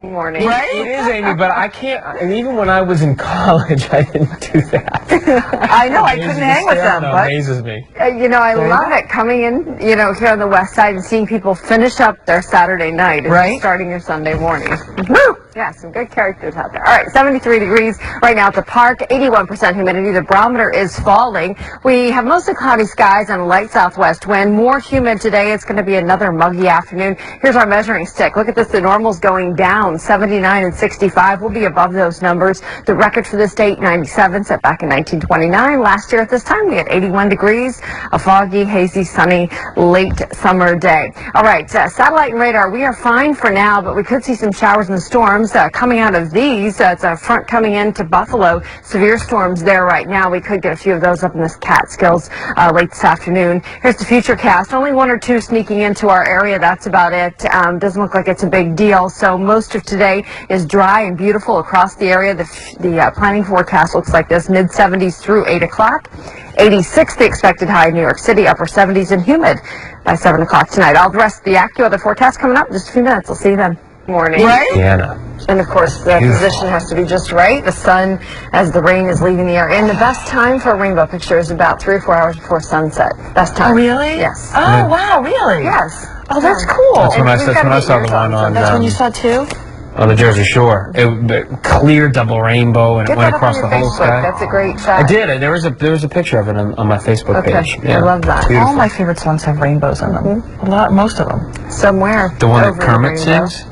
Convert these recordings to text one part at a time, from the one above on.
Morning. Right? It is, Amy, but I can't, and even when I was in college, I didn't do that. I know, I couldn't hang with them, but amazes me. you know, I love it coming in, you know, here on the west side and seeing people finish up their Saturday night and starting your Sunday morning. Woo! Yeah, some good characters out there. All right, 73 degrees right now at the park, 81% humidity. The barometer is falling. We have mostly cloudy skies and a light southwest wind. More humid today. It's going to be another muggy afternoon. Here's our measuring stick. Look at this. The normal's going down. 79 and 65. We'll be above those numbers. The record for this date, 97, set back in 1929. Last year at this time, we had 81 degrees. A foggy, hazy, sunny, late summer day. All right, satellite and radar. We are fine for now, but we could see some showers and storms. Coming out of these, it's a front coming into Buffalo. Severe storms there right now. We could get a few of those up in the Catskills late this afternoon. Here's the futurecast. Only one or two sneaking into our area. That's about it. Doesn't look like it's a big deal. So most of today is dry and beautiful across the area. The planning forecast looks like this: mid 70s through 8 o'clock. 86 the expected high in New York City, upper 70s and humid by 7 o'clock tonight. All the rest of the AccuWeather forecast coming up in just a few minutes. We'll see you then. Morning. Right? Yeah. And of course, the position has to be just right. The sun, as the rain is leaving the air. And the best time for a rainbow picture is about 3 or 4 hours before sunset. Best time. Oh, really? Yes. Oh, wow, really? Yes. Oh, that's cool. That's when I saw the one on. That's when you saw too? On the Jersey Shore. Clear double rainbow, and it went across the whole sky. That's a great shot. I did. There was a picture of it on my Facebook page. Yeah. I love that. Beautiful. All my favorite songs have rainbows in them. Most of them. Somewhere. The one that Kermit sings?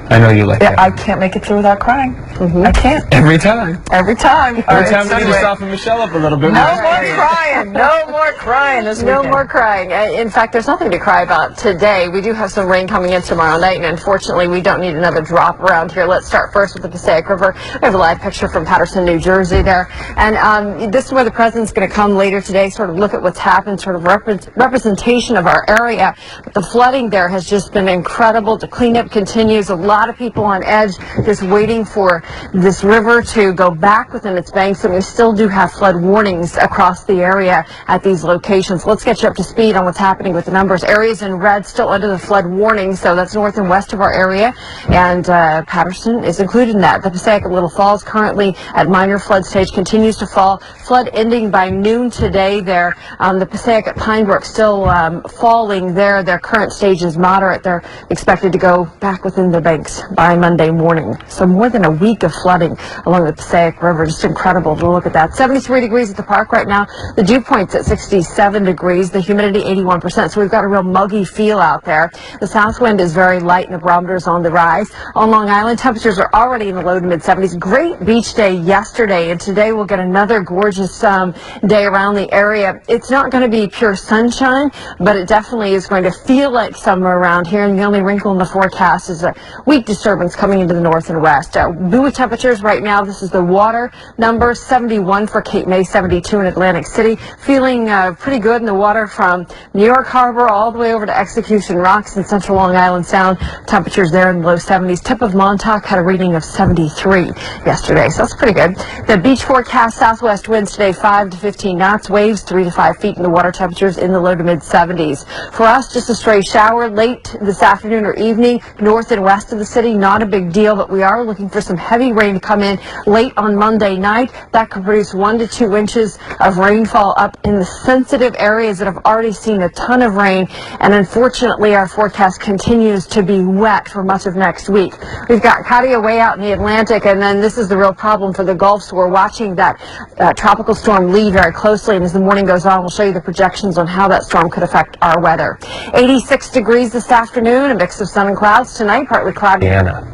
I know you like that. I can't make it through without crying. I can't. Every time. Every time. Every time we need to soften Michelle up a little bit. No more crying. No more crying this weekend. No more crying. In fact, there's nothing to cry about today. We do have some rain coming in tomorrow night, and unfortunately, we don't need another drop around here. Let's start first with the Passaic River. We have a live picture from Paterson, New Jersey there. And this is where the president's going to come later today, sort of look at what's happened, sort of representation of our area. But the flooding there has just been incredible. The cleanup continues. A lot of people on edge just waiting for this river to go back within its banks, and we still do have flood warnings across the area at these locations. Let's get you up to speed on what's happening with the numbers. Areas in red still under the flood warning, so that's north and west of our area, and Paterson is included in that. The Passaic at Little Falls currently at minor flood stage, continues to fall. Flood ending by noon today there. The Passaic at Pine Brook still falling there. Their current stage is moderate. They're expected to go back within the banks by Monday morning. So more than a week of flooding along the Passaic River. Just incredible to look at that. 73 degrees at the park right now. The dew point's at 67 degrees. The humidity 81%. So we've got a real muggy feel out there. The south wind is very light and the barometer is on the rise. On Long Island, temperatures are already in the low to mid 70s. Great beach day yesterday, and today we'll get another gorgeous day around the area. It's not going to be pure sunshine, but it definitely is going to feel like summer around here. And the only wrinkle in the forecast is a weak disturbance coming into the north and west. Buoy temperatures right now, this is the water number, 71 for Cape May, 72 in Atlantic City. Feeling pretty good in the water from New York Harbor all the way over to Execution Rocks in central Long Island Sound. Temperatures there in the low 70s. Tip of Montauk had a reading of 73 yesterday, so that's pretty good. The beach forecast, southwest winds today 5 to 15 knots, waves 3 to 5 feet, and the water temperatures in the low to mid 70s. For us, just a stray shower late this afternoon or evening, north and west of the city. Not a big deal, but we are looking for some heavy rain to come in late on Monday night. That could produce 1 to 2 inches of rainfall up in the sensitive areas that have already seen a ton of rain. And unfortunately, our forecast continues to be wet for much of next week. We've got Katia way out in the Atlantic, and then this is the real problem for the Gulf. So we're watching that tropical storm Lee very closely, and as the morning goes on, we'll show you the projections on how that storm could affect our weather. 86 degrees this afternoon, a mix of sun and clouds tonight, partly cloudy.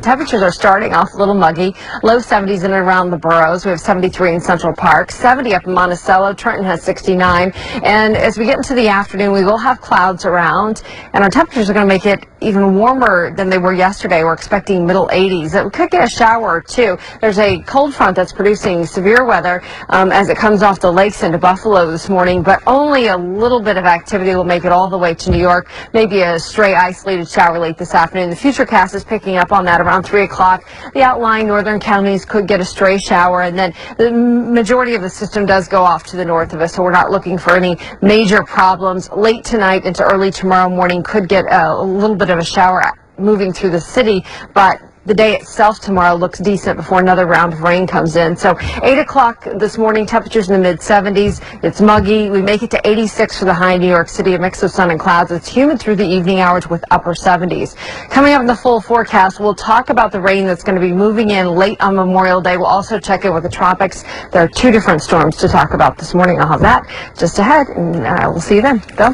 Temperatures are starting off a little muggy. Low 70s in and around the boroughs. We have 73 in Central Park, 70 up in Monticello. Trenton has 69. And as we get into the afternoon, we will have clouds around, and our temperatures are going to make it even warmer than they were yesterday. We're expecting middle 80s. We could get a shower or two. There's a cold front that's producing severe weather as it comes off the lakes into Buffalo this morning, but only a little bit of activity will make it all the way to New York. Maybe a stray isolated shower late this afternoon. The futurecast is picking up on that around 3 o'clock. The outlying northern counties could get a stray shower, and then the majority of the system does go off to the north of us, so we're not looking for any major problems. Late tonight into early tomorrow morning could get a little bit of a shower moving through the city, but the day itself tomorrow looks decent before another round of rain comes in. So 8 o'clock this morning, temperatures in the mid-70s. It's muggy. We make it to 86 for the high in New York City, a mix of sun and clouds. It's humid through the evening hours with upper 70s. Coming up in the full forecast, we'll talk about the rain that's going to be moving in late on Memorial Day. We'll also check in with the tropics. There are 2 different storms to talk about this morning. I'll have that just ahead, and we'll see you then. Bill?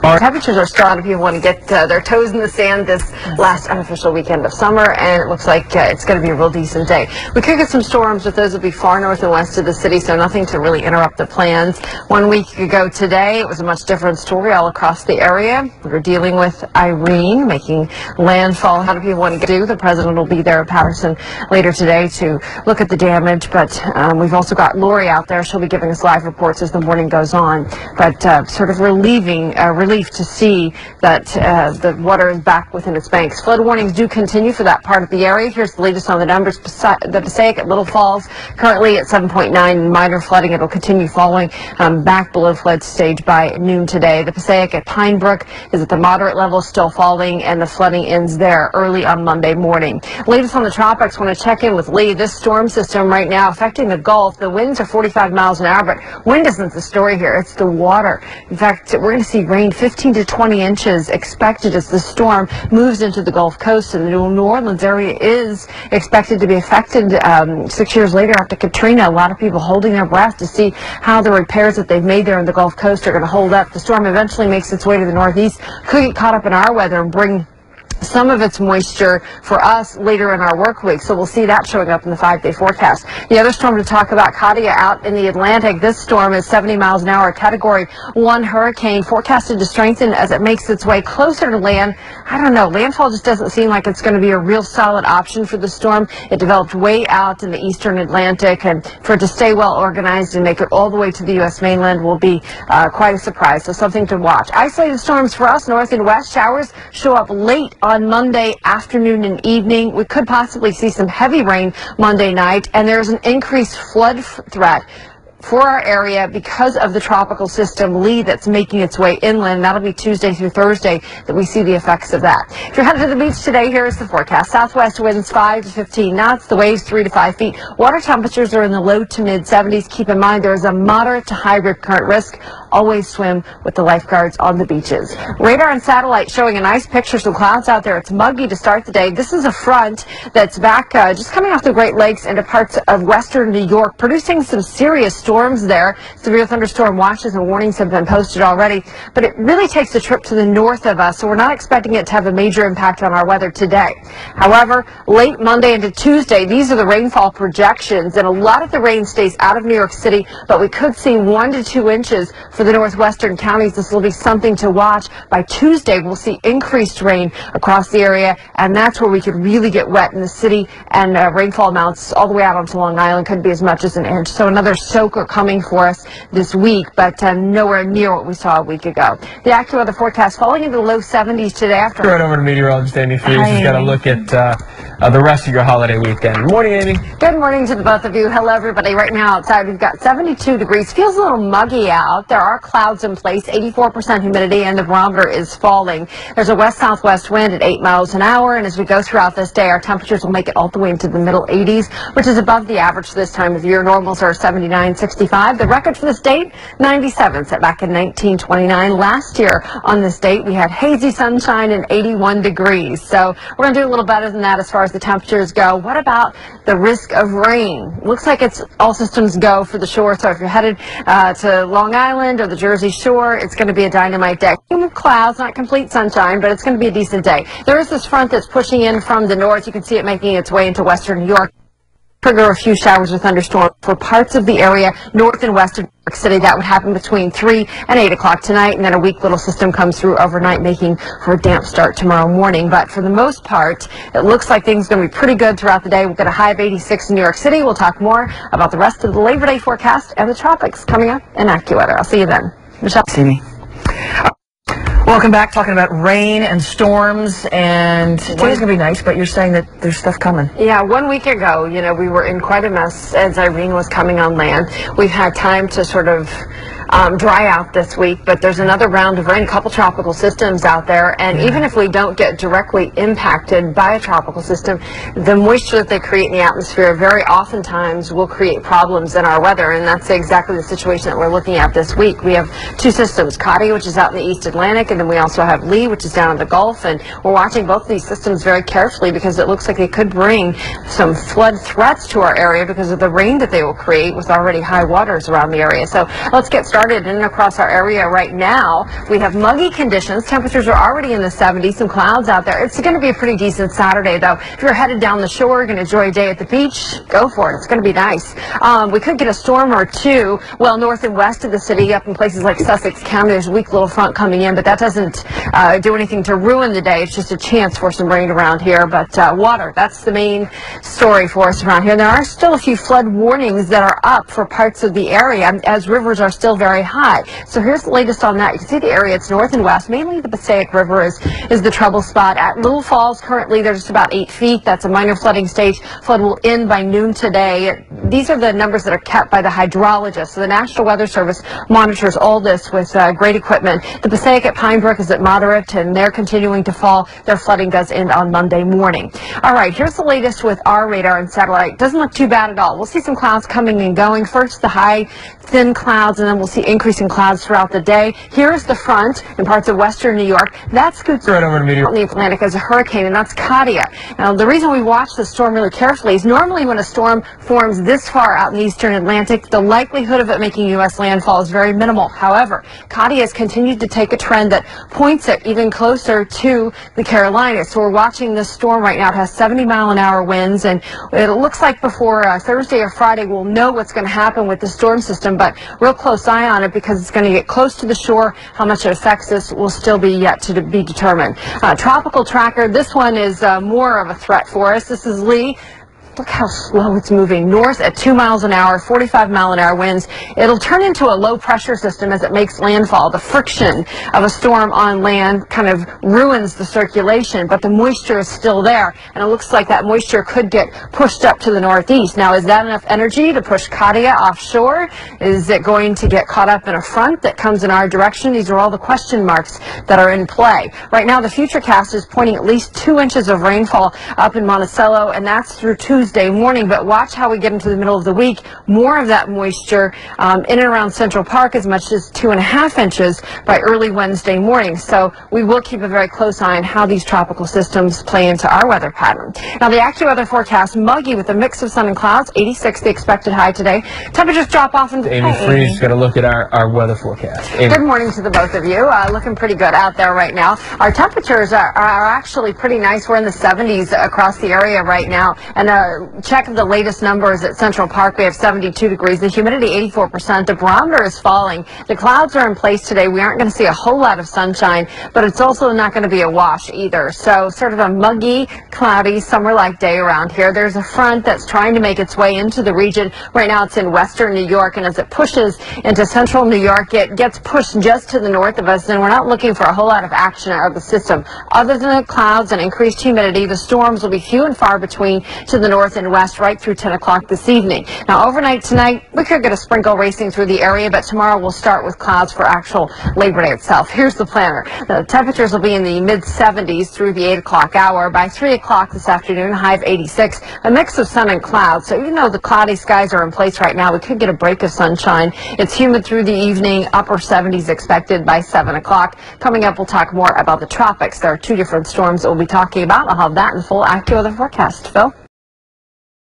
Temperatures are still out if you want to get their toes in the sand this last unofficial weekend of summer, and it looks like it's going to be a real decent day. We could get some storms, but those will be far north and west of the city, so nothing to really interrupt the plans. 1 week ago today, it was a much different story all across the area. We're dealing with Irene making landfall. How do people want to do? The president will be there at Patterson later today to look at the damage, but we've also got Lori out there. She'll be giving us live reports as the morning goes on, but sort of relief to see that the water is back within its banks. Flood warnings do continue for that part of the area. Here's the latest on the numbers. The Passaic at Little Falls currently at 7.9, minor flooding. It'll continue falling back below flood stage by noon today. The Passaic at Pine Brook is at the moderate level, still falling, and the flooding ends there early on Monday morning. Latest on the tropics, want to check in with Lee. This storm system right now affecting the Gulf. The winds are 45 miles an hour, but wind isn't the story here. It's the water. In fact, we're going to see rain 15 to 20 inches expected as the storm moves into the Gulf Coast, and the New Orleans area is expected to be affected 6 years later after Katrina. A lot of people holding their breath to see how the repairs that they've made there in the Gulf Coast are going to hold up. The storm eventually makes its way to the northeast, could get caught up in our weather and bring some of its moisture for us later in our work week, so we'll see that showing up in the 5-day forecast. The other storm to talk about, Katia, out in the Atlantic. This storm is 70 miles an hour, a Category 1 hurricane, forecasted to strengthen as it makes its way closer to land. I don't know, landfall just doesn't seem like it's going to be a real solid option for the storm. It developed way out in the eastern Atlantic, and for it to stay well organized and make it all the way to the U.S. mainland will be quite a surprise, so something to watch. Isolated storms for us, north and west. Showers show up late on Monday afternoon and evening. We could possibly see some heavy rain Monday night, and there's an increased flood threat for our area because of the tropical system Lee that's making its way inland. That'll be Tuesday through Thursday that we see the effects of that. If you're headed to the beach today, here's the forecast. Southwest winds 5 to 15 knots, the waves 3 to 5 feet. Water temperatures are in the low to mid 70s. Keep in mind there is a moderate to high rip current risk. Always swim with the lifeguards on the beaches. Radar and satellite showing a nice picture. Some clouds out there. It's muggy to start the day. This is a front that's back just coming off the Great Lakes into parts of western New York, producing some serious storms there. Severe thunderstorm watches and warnings have been posted already, but it really takes a trip to the north of us, so we're not expecting it to have a major impact on our weather today. However, late Monday into Tuesday, these are the rainfall projections, and a lot of the rain stays out of New York City, but we could see 1 to 2 inches for the northwestern counties. This will be something to watch. By Tuesday, we'll see increased rain across the area, and that's where we could really get wet in the city, and rainfall amounts all the way out onto Long Island could be as much as an inch. So another soaker coming for us this week, but nowhere near what we saw a week ago. The AccuWeather forecast falling into the low 70s today after. Right over to meteorologist Amy Freeze. She's got a look at the rest of your holiday weekend. Morning, Amy. Good morning to the both of you. Hello, everybody. Right now outside, we've got 72 degrees. Feels a little muggy out. There are clouds in place, 84% humidity, and the barometer is falling. There's a west-southwest wind at 8 miles an hour, and as we go throughout this day, our temperatures will make it all the way into the middle 80s, which is above the average for this time of year. Normals are 79, 65. The record for this date, 97, set back in 1929. Last year on this date, we had hazy sunshine and 81 degrees. So we're going to do a little better than that as far as the temperatures go. What about the risk of rain? Looks like it's all systems go for the shore. So if you're headed to Long Island or the Jersey Shore, it's going to be a dynamite day. Clouds, not complete sunshine, but it's going to be a decent day. There is this front that's pushing in from the north. You can see it making its way into western New York. Trigger a few showers or thunderstorms for parts of the area north and west of New York City. That would happen between 3 and 8 o'clock tonight, and then a weak little system comes through overnight, making for a damp start tomorrow morning. But for the most part, it looks like things are going to be pretty good throughout the day. We'll get a high of 86 in New York City. We'll talk more about the rest of the Labor Day forecast and the tropics coming up in AccuWeather. I'll see you then. Michelle. See me. Welcome back, talking about rain and storms, and today's going to be nice, but you're saying that there's stuff coming. Yeah, 1 week ago, we were in quite a mess as Irene was coming on land. We've had time to sort of dry out this week, but there's another round of rain, a couple tropical systems out there, and even if we don't get directly impacted by a tropical system, the moisture that they create in the atmosphere very oftentimes will create problems in our weather, and that's exactly the situation that we're looking at this week. We have two systems, Katia, which is out in the East Atlantic, and then we also have Lee, which is down in the Gulf, and we're watching both of these systems very carefully because it looks like they could bring some flood threats to our area because of the rain that they will create with already high waters around the area. So let's get started in and across our area right now. We have muggy conditions. Temperatures are already in the 70s, some clouds out there. It's going to be a pretty decent Saturday, though. If you're headed down the shore, going to enjoy a day at the beach, go for it. It's going to be nice. We could get a storm or two, well, north and west of the city, up in places like Sussex County. There's a weak little front coming in, but that doesn't do anything to ruin the day. It's just a chance for some rain around here. But water, that's the main story for us around here. There are still a few flood warnings that are up for parts of the area as rivers are still very high. So here's the latest on that. You can see the area, it's north and west. Mainly the Passaic River is the trouble spot. At Little Falls, currently they're just about 8 feet. That's a minor flooding stage. Flood will end by noon today. These are the numbers that are kept by the hydrologists. So the National Weather Service monitors all this with great equipment. The Passaic at Pine Brook is at moderate, and they're continuing to fall. Their flooding does end on Monday morning. All right, here's the latest with our radar and satellite. Doesn't look too bad at all. We'll see some clouds coming and going. First, the high, thin clouds, and then we'll see increasing clouds throughout the day. Here's the front in parts of western New York. That scoots right over to me in the Atlantic as a hurricane, and that's Katia. Now, the reason we watch the storm really carefully is normally when a storm forms this far out in the eastern Atlantic, the likelihood of it making U.S. landfall is very minimal. However, Katia has continued to take a trend that points it even closer to the Carolinas. So we're watching this storm right now. It has 70-mile-an-hour winds, and it looks like before Thursday or Friday we'll know what's going to happen with the storm system, but real close eye on it because it's going to get close to the shore. How much it affects us will still be yet to be determined. Tropical tracker, this one is more of a threat for us. This is Lee. Look how slow it's moving north at 2 miles an hour, 45-mile-an-hour winds. It'll turn into a low-pressure system as it makes landfall. The friction of a storm on land kind of ruins the circulation, but the moisture is still there, and it looks like that moisture could get pushed up to the northeast. Now, is that enough energy to push Katia offshore? Is it going to get caught up in a front that comes in our direction? These are all the question marks that are in play. Right now, the Futurecast is pointing at least 2 inches of rainfall up in Monticello, and that's through Tuesday morning, but watch how we get into the middle of the week. More of that moisture in and around Central Park, as much as 2.5 inches by early Wednesday morning. So we will keep a very close eye on how these tropical systems play into our weather pattern. Now, the AccuWeather forecast, muggy with a mix of sun and clouds, 86 the expected high today. Temperatures drop off. Amy Freeze got to look at our weather forecast. Amy. Good morning to the both of you. Looking pretty good out there right now. Our temperatures are actually pretty nice. We're in the 70s across the area right now, and check the latest numbers at Central Park. We have 72 degrees. The humidity 84%. The barometer is falling. The clouds are in place today. We aren't going to see a whole lot of sunshine, but it's also not going to be a wash either. So sort of a muggy, cloudy, summer-like day around here. There's a front that's trying to make its way into the region. Right now it's in western New York, and as it pushes into central New York, it gets pushed just to the north of us, and we're not looking for a whole lot of action out of the system. Other than the clouds and increased humidity, the storms will be few and far between to the north and west right through 10 o'clock this evening. Now, overnight tonight, we could get a sprinkle racing through the area, but tomorrow we'll start with clouds for actual Labor Day itself. Here's the planner. The temperatures will be in the mid-70s through the 8 o'clock hour. By 3 o'clock this afternoon, high of 86, a mix of sun and clouds. So even though the cloudy skies are in place right now, we could get a break of sunshine. It's humid through the evening, upper 70s expected by 7 o'clock. Coming up, we'll talk more about the tropics. There are two different storms that we'll be talking about. I'll have that in full AccuWeather forecast. Phil?